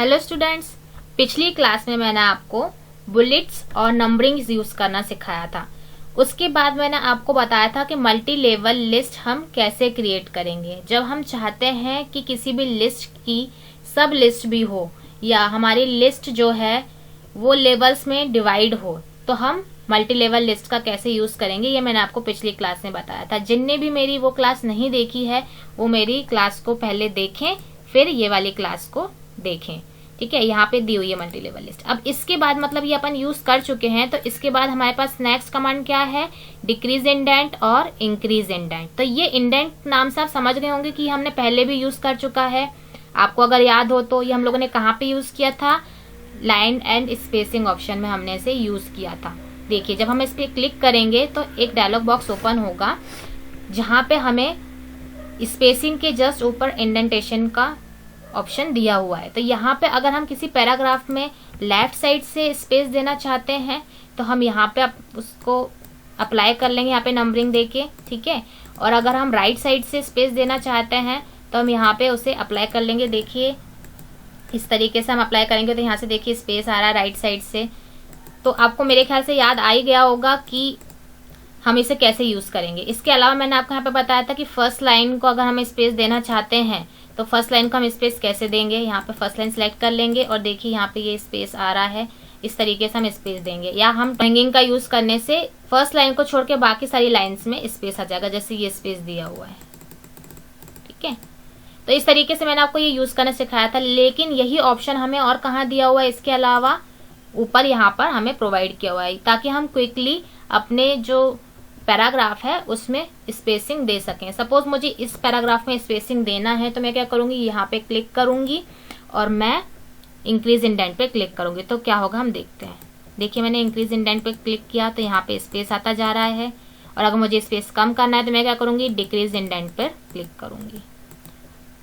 Hello students, पिछली class में मैंने आपको बुलेट्स और नंबरिंग यूज करना सिखाया था। उसके बाद मैंने आपको बताया था कि मल्टी लेवल लिस्ट हम कैसे क्रिएट करेंगे। जब हम चाहते हैं कि किसी भी लिस्ट की सब लिस्ट भी हो या हमारी लिस्ट जो है वो लेवल्स में डिवाइड हो, तो हम मल्टी लेवल लिस्ट का कैसे यूज करेंगे, ये मैंने आपको पिछली क्लास में बताया था। जिनने भी मेरी वो क्लास नहीं देखी है वो मेरी क्लास को पहले देखें, फिर ये वाली क्लास को देखें। ठीक है, यहाँ पे दी हुई है मल्टी लेवल लिस्ट। अब इसके बाद मतलब ये अपन यूज कर चुके हैं, तो इसके बाद हमारे पास नेक्स्ट कमांड क्या है, डिक्रीज इंडेंट और इंक्रीज इंडेंट। तो ये इंडेंट नाम से आप समझ गए होंगे कि हमने पहले भी यूज कर चुका है। आपको अगर याद हो तो ये हम लोगों ने कहाँ पे यूज किया था, लाइन एंड स्पेसिंग ऑप्शन में हमने इसे यूज किया था। देखिए, जब हम इस पे क्लिक करेंगे तो एक डायलॉग बॉक्स ओपन होगा जहां पे हमें स्पेसिंग के जस्ट ऊपर इंडेंटेशन का ऑप्शन दिया हुआ है। तो यहाँ पे अगर हम किसी पैराग्राफ में लेफ्ट साइड से स्पेस देना चाहते हैं तो हम यहाँ पे उसको अप्लाई कर लेंगे, यहाँ पे नंबरिंग देके। ठीक है, और अगर हम राइट साइड से स्पेस देना चाहते हैं तो हम यहाँ पे उसे अप्लाई कर लेंगे। देखिए, इस तरीके से हम अप्लाई करेंगे तो यहाँ से देखिए स्पेस आ रहा है राइट साइड से। तो आपको मेरे ख्याल से याद आ ही गया होगा कि हम इसे कैसे यूज करेंगे। इसके अलावा मैंने आपको यहाँ पे बताया था कि फर्स्ट लाइन को अगर हम स्पेस देना चाहते हैं तो फर्स्ट लाइन को हम स्पेस कैसे देंगे। यहाँ पे फर्स्ट लाइन सेलेक्ट कर लेंगे और देखिए यहाँ पे ये स्पेस आ रहा है, इस तरीके से हम स्पेस देंगे। या हम हैंगिंग का यूज करने से फर्स्ट लाइन को छोड़ के बाकी सारी लाइन्स में स्पेस आ जाएगा, जैसे ये स्पेस दिया हुआ है। ठीक है, तो इस तरीके से मैंने आपको ये यूज करना सिखाया था। लेकिन यही ऑप्शन हमें और कहाँ दिया हुआ है, इसके अलावा ऊपर यहाँ पर हमें प्रोवाइड किया हुआ है, ताकि हम क्विकली अपने जो पैराग्राफ है उसमें स्पेसिंग दे सकें। सपोज मुझे इस पैराग्राफ में स्पेसिंग देना है तो मैं क्या करूंगी, यहाँ पे क्लिक करूंगी और मैं इंक्रीज इंडेंट पे क्लिक करूंगी। तो क्या होगा हम देखते हैं। देखिए, मैंने इंक्रीज इंडेंट पे क्लिक किया तो यहाँ पे स्पेस आता जा रहा है। और अगर मुझे स्पेस कम करना है तो मैं क्या करूंगी, डिक्रीज इंडेंट पर क्लिक करूंगी।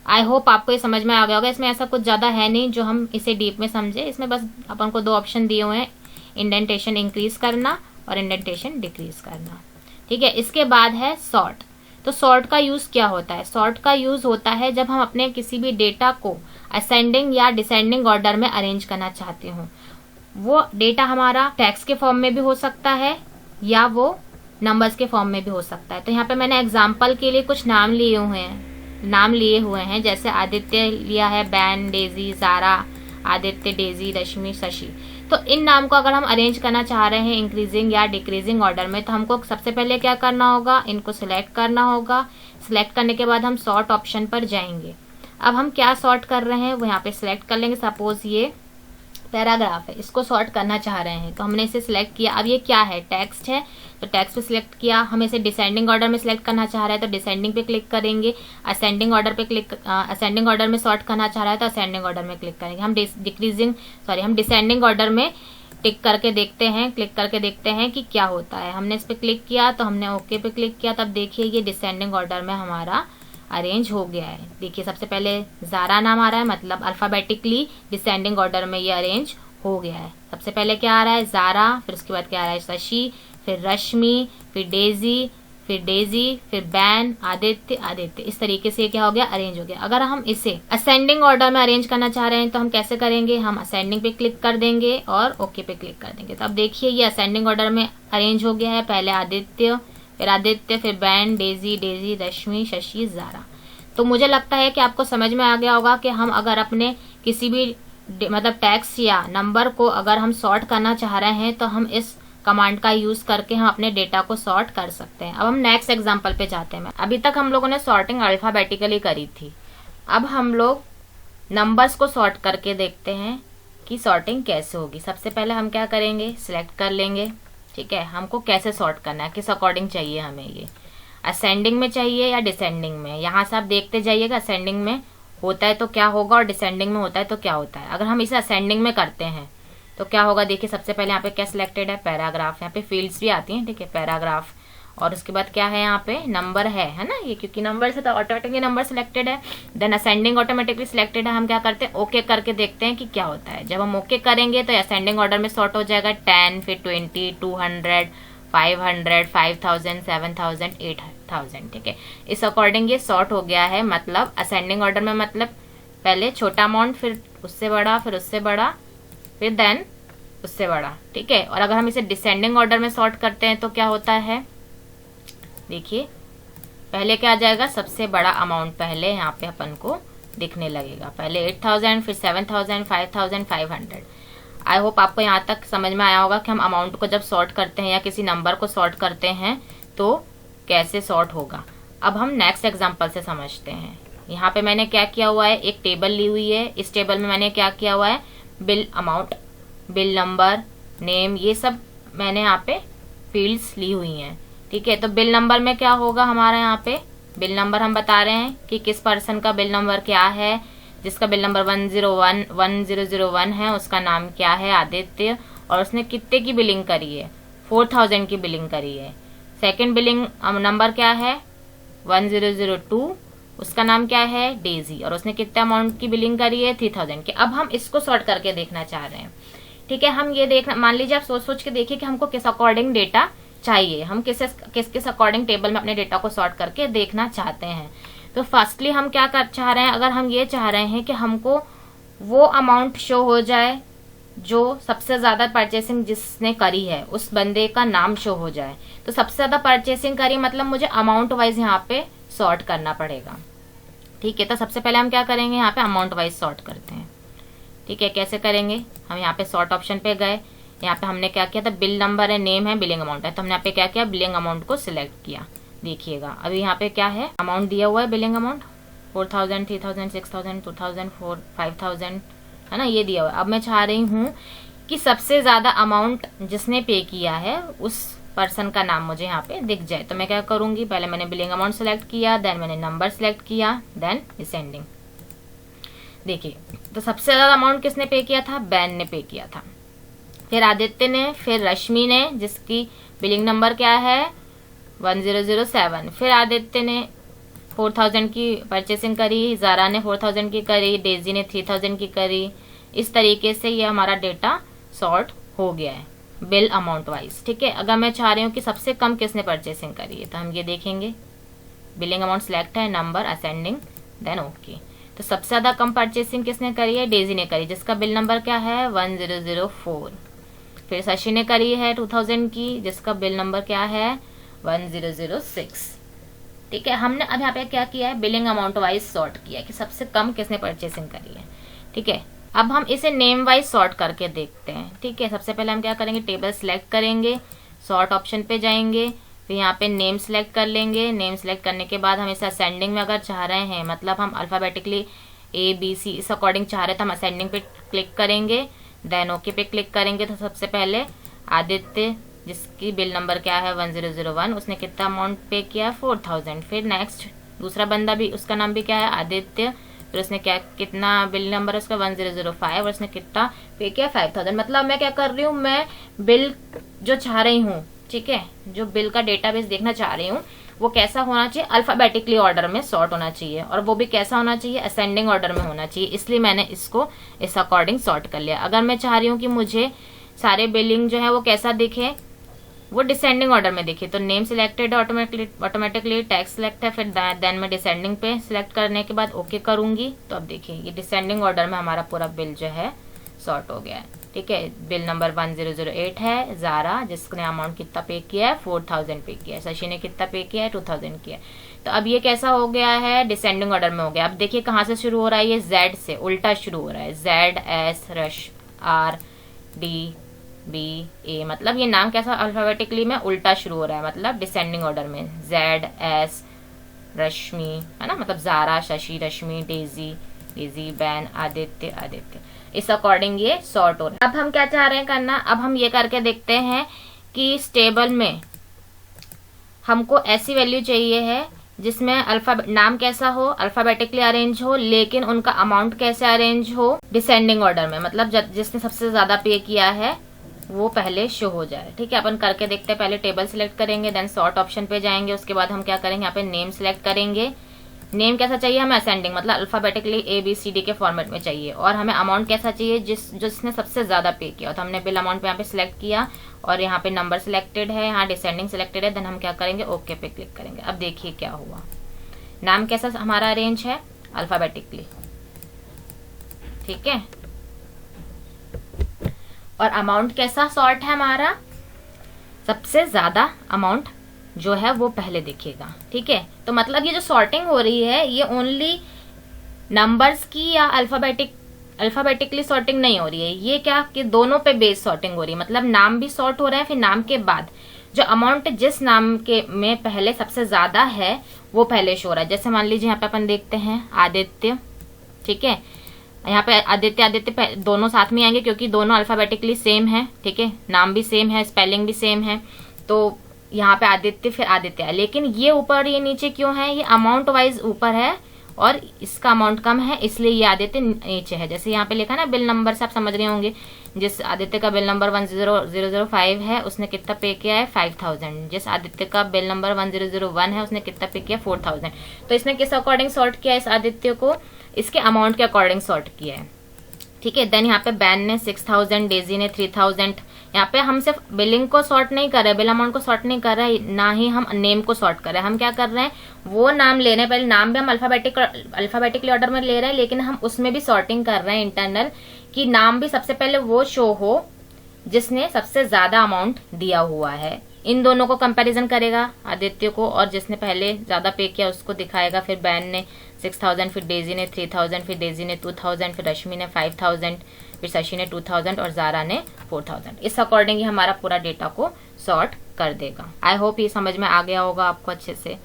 आई होप आपको ये समझ में आ गया होगा। इसमें ऐसा कुछ ज्यादा है नहीं जो हम इसे डीप में समझे। इसमें बस अपन को दो ऑप्शन दिए हुए हैं, इंडेंटेशन इंक्रीज करना और इंडेंटेशन डिक्रीज करना। ठीक है, इसके बाद है सॉर्ट। तो सॉर्ट का यूज क्या होता है, सॉर्ट का यूज होता है जब हम अपने किसी भी डेटा को असेंडिंग या डिसेंडिंग ऑर्डर में अरेंज करना चाहते हो। वो डेटा हमारा टेक्स्ट के फॉर्म में भी हो सकता है या वो नंबर्स के फॉर्म में भी हो सकता है। तो यहाँ पे मैंने एग्जाम्पल के लिए कुछ नाम लिए हुए हैं, जैसे आदित्य लिया है, Ben, Daisy, Zara, Aditya, Daisy, Rashmi, Shashi. तो इन नाम को अगर हम अरेंज करना चाह रहे हैं इंक्रीजिंग या डिक्रीजिंग ऑर्डर में, तो हमको सबसे पहले क्या करना होगा, इनको सिलेक्ट करना होगा। सिलेक्ट करने के बाद हम सॉर्ट ऑप्शन पर जाएंगे। अब हम क्या सॉर्ट कर रहे हैं वो यहाँ पे सिलेक्ट कर लेंगे। सपोज ये पैराग्राफ है, इसको सॉर्ट करना चाह रहे हैं तो हमने इसे सिलेक्ट किया। अब ये क्या है, टेक्स्ट है, तो टेक्स्ट पे सिलेक्ट किया। हम इसे डिसेंडिंग ऑर्डर में सिलेक्ट करना चाह रहे हैं तो डिसेंडिंग पे क्लिक करेंगे। असेंडिंग ऑर्डर में सॉर्ट करना चाह रहा है तो असेंडिंग ऑर्डर में क्लिक करेंगे। हम डिसेंडिंग ऑर्डर में टिक करके देखते हैं, क्लिक करके देखते हैं कि क्या होता है। हमने इस पे क्लिक किया तो हमने ओके पे क्लिक किया, तब देखिए ये डिसेंडिंग ऑर्डर में हमारा अरेंज हो गया है। देखिए, सबसे पहले जारा नाम आ रहा है, मतलब अल्फाबेटिकली डिसेंडिंग ऑर्डर में ये अरेंज हो गया है। सबसे पहले क्या आ रहा है, जारा, फिर उसके बाद क्या आ रहा है, शशि, फिर रश्मि, फिर डेजी, फिर बैन, आदित्य। इस तरीके से क्या हो गया, अरेंज हो गया। अगर हम इसे असेंडिंग ऑर्डर में अरेंज करना चाह रहे हैं तो हम कैसे करेंगे, हम असेंडिंग पे क्लिक कर देंगे और ओके पे क्लिक कर देंगे। तो अब देखिए ये असेंडिंग ऑर्डर में अरेंज हो गया है। पहले आदित्य, फिर ban, Daisy, Rashmi, Shashi, Zara. तो मुझे लगता है कि आपको समझ में आ गया होगा कि हम अगर अपने किसी भी मतलब टेक्स्ट या नंबर को अगर हम सॉर्ट करना चाह रहे हैं तो हम इस कमांड का यूज करके हम अपने डेटा को सॉर्ट कर सकते हैं। अब हम नेक्स्ट एग्जांपल पे जाते हैं। अभी तक हम लोगों ने सॉर्टिंग अल्फाबेटिकली करी थी। अब हम लोग नंबर्स को सॉर्ट करके देखते हैं कि सॉर्टिंग कैसे होगी। सबसे पहले हम क्या करेंगे, सिलेक्ट कर लेंगे। ठीक है, हमको कैसे सॉर्ट करना है, किस अकॉर्डिंग चाहिए हमें, ये असेंडिंग में चाहिए या डिसेंडिंग में। यहाँ से आप देखते जाइएगा, असेंडिंग में होता है तो क्या होगा और डिसेंडिंग में होता है तो क्या होता है। अगर हम इसे असेंडिंग में करते हैं तो क्या होगा, देखिए सबसे पहले यहाँ पे क्या सिलेक्टेड है, पैराग्राफ। यहाँ पे फील्ड्स भी आती हैं, ठीक है, पैराग्राफ। और उसके बाद क्या है, यहाँ पे नंबर है ना, ये क्योंकि नंबर से तो ऑटोमेटिकली नंबर सिलेक्टेड है। देन असेंडिंग ऑटोमेटिकली सिलेक्टेड है। हम क्या करते हैं, ओके करके देखते हैं कि क्या होता है। जब हम ओके करेंगे तो असेंडिंग ऑर्डर में सॉर्ट हो जाएगा 10, फिर 20, 200, 500, 5000, 7000, 8000। ठीक है, इस अकॉर्डिंग ये सॉर्ट हो गया है। मतलब असेंडिंग ऑर्डर में मतलब पहले छोटा अमाउंट, फिर उससे बड़ा, फिर उससे बड़ा, फिर देन उससे बड़ा, ठीक है। और अगर हम इसे डिसेंडिंग ऑर्डर में सॉर्ट करते हैं तो क्या होता है, देखिए पहले क्या आ जाएगा, सबसे बड़ा अमाउंट पहले यहाँ पे अपन को दिखने लगेगा। पहले 8000, फिर 7000, 5500। आई होप आपको यहाँ तक समझ में आया होगा कि हम अमाउंट को जब सॉर्ट करते हैं या किसी नंबर को सॉर्ट करते हैं तो कैसे सॉर्ट होगा। अब हम नेक्स्ट एग्जाम्पल से समझते हैं। यहाँ पे मैंने क्या किया हुआ है, एक टेबल ली हुई है। इस टेबल में मैंने क्या किया हुआ है, bill amount, bill number, name, ये सब मैंने यहाँ पे फील्ड्स ली हुई हैं, ठीक है। तो बिल नंबर में क्या होगा हमारा, यहाँ पे बिल नंबर हम बता रहे हैं कि किस पर्सन का बिल नंबर क्या है। जिसका बिल नंबर 1001 है उसका नाम क्या है, आदित्य, और उसने कितने की बिलिंग करी है, 4000 की बिलिंग करी है। सेकंड बिलिंग नंबर क्या है, 1002, उसका नाम क्या है, डेजी, और उसने कितने अमाउंट की बिलिंग करी है, 3000 की। अब हम इसको सॉर्ट करके देखना चाह रहे हैं, ठीक है। हम ये देखना, मान लीजिए आप सोच सोच के देखिए कि हमको किस अकॉर्डिंग डेटा चाहिए, हम किस अकॉर्डिंग टेबल में अपने डेटा को सॉर्ट करके देखना चाहते हैं। तो फर्स्टली हम क्या कर चाह रहे हैं, अगर हम ये चाह रहे हैं कि हमको वो अमाउंट शो हो जाए जो सबसे ज्यादा परचेसिंग जिसने करी है, उस बंदे का नाम शो हो जाए। तो सबसे ज्यादा परचेसिंग करी मतलब मुझे अमाउंट वाइज यहाँ पे सॉर्ट करना पड़ेगा, ठीक है। तो सबसे पहले हम क्या करेंगे, यहाँ पे अमाउंट वाइज सॉर्ट करते हैं, ठीक है। कैसे करेंगे, हम यहाँ पे सॉर्ट ऑप्शन पे गए, यहाँ पे हमने क्या किया था, बिल नंबर है, नेम है, बिलिंग अमाउंट है, तो हमने यहाँ पे क्या किया, बिलिंग अमाउंट को सिलेक्ट किया। देखिएगा अभी यहाँ पे क्या है, अमाउंट दिया हुआ है, बिलिंग अमाउंट 4000, 3000, 6000, 2000, 5000, है ना, ये दिया हुआ है। अब मैं चाह रही हूँ कि सबसे ज्यादा अमाउंट जिसने पे किया है उस पर्सन का नाम मुझे यहाँ पे दिख जाए। तो मैं क्या करूंगी, पहले मैंने बिलिंग अमाउंट सेलेक्ट किया, देन मैंने नंबर सेलेक्ट किया, देन डिसेंडिंग। देखिए तो सबसे ज्यादा अमाउंट किसने पे किया था, बैन ने पे किया था, फिर आदित्य ने, फिर रश्मि ने जिसकी बिलिंग नंबर क्या है 1007, फिर आदित्य ने 4000 की परचेसिंग करी, जारा ने 4000 की करी, डेजी ने 3000 की करी। इस तरीके से ये हमारा डेटा सॉर्ट हो गया है बिल अमाउंट वाइज, ठीक है। अगर मैं चाह रही हूँ कि सबसे कम किसने परचेसिंग करी है तो हम ये देखेंगे, बिलिंग अमाउंट सिलेक्ट है, नंबर, असेंडिंग, देन ओके। तो सबसे ज्यादा कम परचेसिंग किसने करी है, डेजी ने करी, जिसका बिल नंबर क्या है 1004। फिर शशि ने करी है 2000 की, जिसका बिल नंबर क्या है 1006, ठीक है। हमने अब यहाँ पे क्या किया है, बिलिंग अमाउंट वाइज सॉर्ट किया कि सबसे कम किसने परचेसिंग करी है, ठीक है। अब हम इसे नेम वाइज सॉर्ट करके देखते हैं, ठीक है। सबसे पहले हम क्या करेंगे, टेबल सिलेक्ट करेंगे, सॉर्ट ऑप्शन पे जाएंगे, फिर यहाँ पे नेम सिलेक्ट कर लेंगे। नेम सिलेक्ट करने के बाद हम इसे असेंडिंग में अगर चाह रहे हैं, मतलब हम अल्फाबेटिकली ABC इस अकॉर्डिंग चाह रहे हैं, तो हम असेंडिंग पे क्लिक करेंगे, देन ओके पे क्लिक करेंगे। तो सबसे पहले आदित्य जिसकी बिल नंबर क्या है 1001, उसने कितना अमाउंट पे किया 4000। फिर नेक्स्ट दूसरा बंदा भी, उसका नाम भी क्या है आदित्य, फिर उसने क्या कितना बिल नंबर है उसका 1005 और उसने कितना पे किया 5000। मतलब मैं क्या कर रही हूँ, मैं बिल जो चाह रही हूँ, ठीक है, जो बिल का डेटाबेस देखना चाह रही हूँ वो कैसा होना चाहिए, अल्फाबेटिकली ऑर्डर में सॉर्ट होना चाहिए, और वो भी कैसा होना चाहिए, असेंडिंग ऑर्डर में होना चाहिए। इसलिए मैंने इसको इस अकॉर्डिंग सॉर्ट कर लिया। अगर मैं चाह रही हूँ कि मुझे सारे बिलिंग जो है वो कैसा दिखे, वो डिसेंडिंग ऑर्डर में दिखे, तो name selected automatically, tax select है, फिर देन मैं डिसेंडिंग पे सिलेक्ट करने के बाद ओके करूंगी। तो अब देखिए ये डिसेंडिंग ऑर्डर में हमारा पूरा बिल जो है सॉर्ट हो गया है, ठीक है। बिल नंबर 1008 है, जारा जिसने अमाउंट कितना पे किया है 4000 पे किया है, शशि ने कितना पे किया है 2000 किया है। तो अब ये कैसा हो गया है, डिसेंडिंग ऑर्डर में हो गया। अब देखिए कहाँ से शुरू हो रहा है, ये जेड से उल्टा शुरू हो रहा है, ZSRDBA, मतलब ये नाम कैसा अल्फाबेटिकली में उल्टा शुरू हो रहा है, मतलब डिसेंडिंग ऑर्डर में ZS रश्मि, है ना, मतलब जारा, शशि, रश्मि, डेजी, बैन, आदित्य, इस अकॉर्डिंग ये सॉर्ट हो रहा है। अब हम क्या चाह रहे हैं करना, अब हम ये करके देखते हैं कि इस टेबल में हमको ऐसी वैल्यू चाहिए है जिसमें नाम कैसा हो, अल्फाबेटिकली अरेंज हो, लेकिन उनका अमाउंट कैसे अरेंज हो, डिसेंडिंग ऑर्डर में, मतलब जिसने सबसे ज्यादा पे किया है वो पहले शो हो जाए, ठीक है। अपन करके देखते हैं। पहले टेबल सिलेक्ट करेंगे, देन सॉर्ट ऑप्शन पे जाएंगे, उसके बाद हम क्या करेंगे, यहाँ पे नेम सिलेक्ट करेंगे। नेम कैसा चाहिए हमें, असेंडिंग, मतलब अल्फाबेटिकली ABCD के फॉर्मेट में चाहिए, और हमें अमाउंट कैसा चाहिए जिसने सबसे ज्यादा पे किया। तो हमने बिल अमाउंट पे यहाँ पे सिलेक्ट किया, और यहाँ पे नंबर सिलेक्टेड है, यहाँ डिसेंडिंग सिलेक्टेड है, देन हम क्या करेंगे, ओके पे क्लिक करेंगे। अब देखिए क्या हुआ, नाम कैसा हमारा अरेंज है, अल्फाबेटिकली, ठीक है। और अमाउंट कैसा सॉर्ट है हमारा, सबसे ज्यादा अमाउंट जो है वो पहले दिखेगा, ठीक है। तो मतलब ये जो सॉर्टिंग हो रही है ये ओनली नंबर्स की या अल्फाबेटिकली सॉर्टिंग नहीं हो रही है, ये क्या कि दोनों पे बेस सॉर्टिंग हो रही है। मतलब नाम भी सॉर्ट हो रहा है, फिर नाम के बाद जो अमाउंट जिस नाम के में पहले सबसे ज्यादा है वो पहले शो हो रहा है। जैसे मान लीजिए यहाँ पे अपन देखते हैं आदित्य, ठीक है। यहाँ पे आदित्य दोनों साथ में आएंगे क्योंकि दोनों अल्फाबेटिकली सेम है, ठीक है। नाम भी सेम है, स्पेलिंग भी सेम है, तो यहाँ पे आदित्य फिर आदित्य है। लेकिन ये ऊपर ये नीचे क्यों है, ये अमाउंट वाइज ऊपर है और इसका अमाउंट कम है, इसलिए ये आदित्य नीचे है। जैसे यहाँ पे लिखा ना बिल नंबर से आप समझ रहे होंगे, जिस आदित्य का बिल नंबर 10005 है उसने कितना पे किया है 5000। जिस आदित्य का बिल नंबर 1001 है उसने कितना पे किया 4000। तो इसने किस अकॉर्डिंग सॉर्ट किया इस आदित्य को, इसके अमाउंट के अकॉर्डिंग सॉर्ट किया है, ठीक है। देन यहाँ पे बैन ने 6000, डेजी ने 3000। यहाँ पे हम सिर्फ बिलिंग को सॉर्ट नहीं कर रहे, बिल अमाउंट को सॉर्ट नहीं कर रहे, ना ही हम नेम को सॉर्ट कर रहे हैं। हम क्या कर रहे हैं, वो नाम ले रहे हैं, पहले नाम भी हम अल्फाबेटिकली ऑर्डर में ले रहे हैं, लेकिन हम उसमें भी सॉर्टिंग कर रहे हैं इंटरनल, कि नाम भी सबसे पहले वो शो हो जिसने सबसे ज्यादा अमाउंट दिया हुआ है। इन दोनों को कंपैरिजन करेगा, आदित्य को और जिसने पहले ज्यादा पे किया उसको दिखाएगा। फिर बैन ने 6000, फिर डेजी ने 3000, फिर डेजी ने 2000, फिर रश्मि ने 5000, फिर शशि ने 2000 और जारा ने 4000। इस अकॉर्डिंग ही हमारा पूरा डेटा को सॉर्ट कर देगा। आई होप ये समझ में आ गया होगा आपको अच्छे से।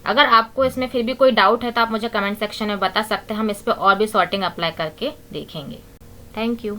अगर आपको इसमें फिर भी कोई डाउट है तो आप मुझे कमेंट सेक्शन में बता सकते हैं, हम इस पे और भी सॉर्टिंग अप्लाई करके देखेंगे। Thank you.